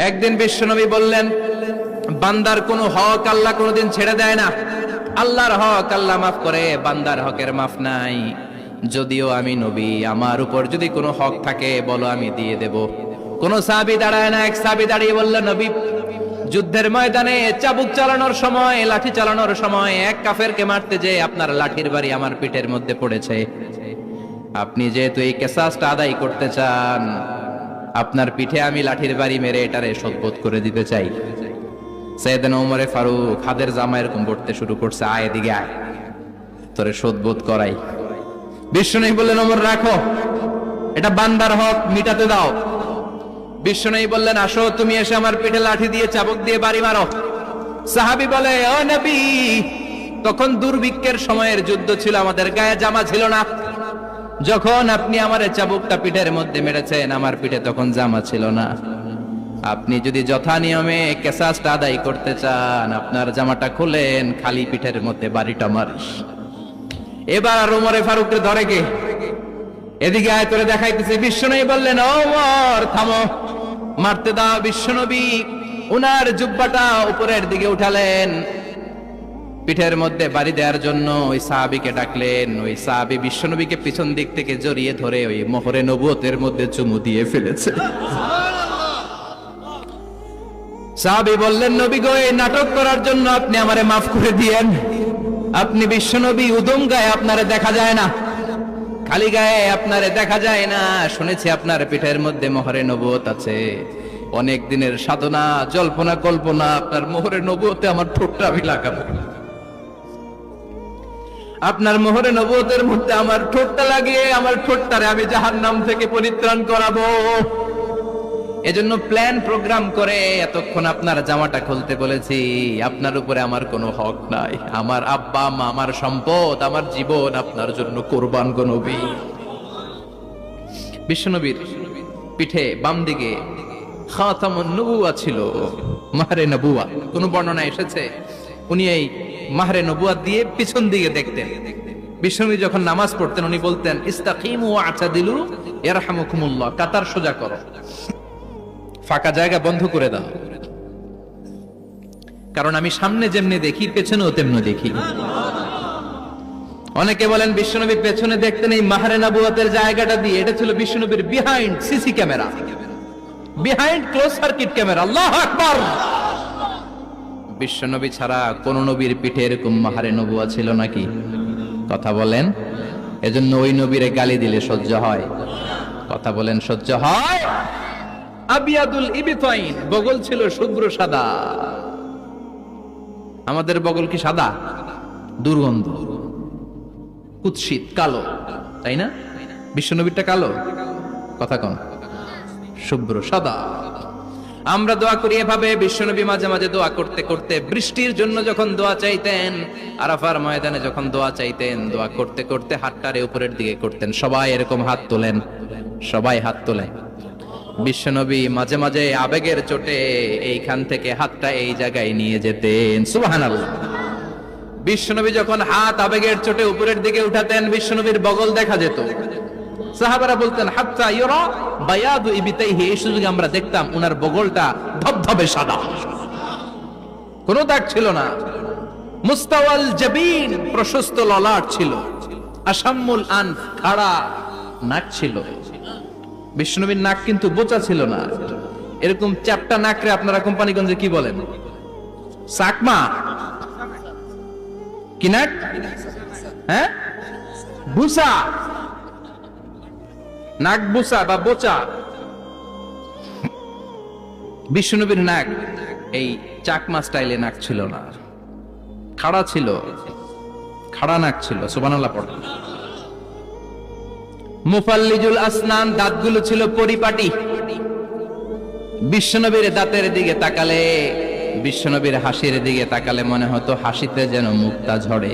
একদিন বিশ্বনবী বললেন, বান্দার কোনো হক আল্লাহ কোনোদিন ছেড়ে দেয় না। আল্লাহর হক আল্লাহ মাফ করে, বান্দার হকের মাফ নাই। যদিও আমি নবী, আমার উপর যদি কোনো হক থাকে বলো, আমি দিয়ে দেব। কোন সাহাবী দাঁড়ায় না। এক সাহাবী দাঁড়িয়ে বলল, নবী, যুদ্ধের ময়দানে চাবুক চালানোর সময়, লাঠি চালানোর সময় এক কাফেরকে মারতে যে আপনার লাঠির বাড়ি আমার পিঠের মধ্যে পড়েছে। আপনি যেহেতু এই কেসাসটা আদায় করতে চান, আপনার পিঠে আমি লাঠির বাড়ি মেরে এটারে শোধবোধ করে দিতে চাই। সাইয়েদনা ওমরে ফারুক হাতের জামা এরকম পড়তে শুরু করছে, আয় এদিকে আয়, তোরে শোধবোধ করাই। বিশ্বনবী বললেন, ওমর রাখো, এটা বান্দার হক, মিটাতে দাও। বিশ্বনবী বললেন, আসো, তুমি এসে আমার পিঠে লাঠি দিয়ে চাবুক দিয়ে বাড়ি মারো। সাহাবী বলে, ও নবী, তখন দুর্ভিক্ষের সময়ের যুদ্ধ ছিল, আমাদের গায়ে জামা ছিল না। যখন আপনি আমার চাবুকটা পিঠের মধ্যে মেরেছেন, আমার পিঠে তখন জামা ছিল না। আপনি যদি যথা নিয়মে কেসাসটা আদায় করতে চান, আপনার জামাটা খুলেন, খালি পিঠের মধ্যে বাড়িটা মারিস। এবার আর ওমরে ফারুককে ধরে কে? এদিকে আয়, তোরে দেখাইতেছে। বিশ্বনবী বললেন, ওমর থামো, মারতে দাও। বিশ্বনবী উনার জুব্বাটা উপরের দিকে উঠালেন, পিঠের মধ্যে বাড়ি দেওয়ার জন্য ওই সাহাবীকে ডাকলেন। ওই সাহাবী বিশ্বনবীকে পিছন দিক থেকে জড়িয়ে ধরে ওই মোহরে নবুয়তের মধ্যে চুমু দিয়ে ফেলেছে। সাহাবী বললেন, নবী গো, এই নাটক করার জন্য আপনি আমারে মাফ করে দিয়েন। আপনি বিশ্বনবী, উদম গায়ে আপনারে দেখা যায় না, খালি গায়ে আপনারে দেখা যায় না। শুনেছি আপনার পিঠের মধ্যে মোহরে নবুয়ত আছে। অনেক দিনের সাধনা, জল্পনা কল্পনা, আপনার মোহরে নবুয়তে আমার ঠোঁটটা আমি লাগাবো। আপনার মোহরে নবুয়তের মধ্যে আমার ঠোঁটটা লাগিয়ে আমার ঠোঁটটারে আমি জাহান্নাম থেকে পরিত্রাণ করাবো। এজন্য প্ল্যান প্রোগ্রাম করে এতক্ষণ আপনার জামাটা খুলতে বলেছি। আপনার উপরে আমার কোনো হক নাই। আমার আব্বা মা, আমার সম্পদ, আমার জীবন আপনার জন্য কোরবান গো নবী। বিশ্বনবীর পিঠে বাম দিকে খাতামুন নবুওয়া ছিল, মাহরে নবুওয়া। কোন বর্ণনা এসেছে উনি এই মাহরে নবুওয়াত দিয়ে পিছন দিকে দেখতেন। বিশ্বনবী যখন নামাজ পড়তেন উনি বলতেন, ইস্তাকিমু ওয়া আতাদিলু ইয়ারহামুকুমুল্লাহ, কাতার সোজা করো, ফাঁকা জায়গা বন্ধ করে দাও, কারণ আমি সামনে যেমনি দেখি পেছনেও তেমনি দেখি। অনেকে বলেন বিশ্বনবী পেছনে দেখতেন এই মাহরে নবুওয়াতের জায়গাটা দিয়ে। এটা ছিল বিশ্বনবীর behind CC camera, behind close circuit camera. আল্লাহু আকবার। বিশ্বনবী ছাড়া কোন নবীর পিঠে এরকম মাহরে নবুয়া ছিল নাকি? কথা বলেন। এজন্য ওই নবীরে গালি দিলে সহ্য হয়? কথা বলেন, সহ্য হয়? আবিয়াদুল ইবতাইন, বগল ছিল শুভ্র সাদা। আমাদের বগল কি সাদা? দুর্গন্ধ, কুৎসিত, কালো, তাই না? বিশ্বনবীরটা কালো? কথা কন, শুভ্র সাদা। আমরা দোয়া করি এভাবে। বিশ্বনবী মাঝে মাঝে দোয়া করতে করতে বৃষ্টির জন্য যখন দোয়া চাইতেন, আরাফার ময়দানে যখন দোয়া চাইতেন, দোয়া করতে করতে হাতটারে উপরের দিকে করতেন। সবাই এরকম হাত তোলেন, সবাই হাত তোলেন। বিশ্বনবী মাঝে মাঝে আবেগের চোটে এইখান থেকে হাতটা এই জায়গায় নিয়ে যেতেন। সুবহানাল্লাহ। বিশ্বনবী যখন হাত আবেগের চোটে উপরের দিকে উঠাতেন, বিশ্বনবীর বগল দেখা যেত। সাহাবারা বলতেন, হাত্তা ইউরা বায়াদু ইবতাইহি, এই সুযোগে আমরা দেখতাম উনার বগলটা ধবধবে সাদা, কোনো দাগ ছিল না। মুস্তাওয়াল জাবিন, প্রশস্ত ললাট ছিল। আসাম্মুল আনফ, খাড়া নাক ছিল। বিশ্বনবীর নাক কিন্তু বোচা ছিল না। এরকম চ্যাপটা নাকরে আপনারা কোম্পানিগঞ্জে কি বলেন? সাকমা কি নাক? হ্যাঁ, বুসা, নাক বুসা বা বোচা। বিশ্বনবীর নাক এই চাকমা স্টাইলে নাক ছিল না, খাড়া ছিল, খাড়া নাক ছিল। সুবহানাল্লাহ পড়ে। মুফাল্লিজুল আসনান, দাঁতগুলো ছিল পরিপাটি। বিশ্বনবীর দাঁতের দিকে তাকালে, বিশ্বনবীর হাসির দিকে তাকালে মনে হতো হাসিতে যেন মুক্তা ঝরে।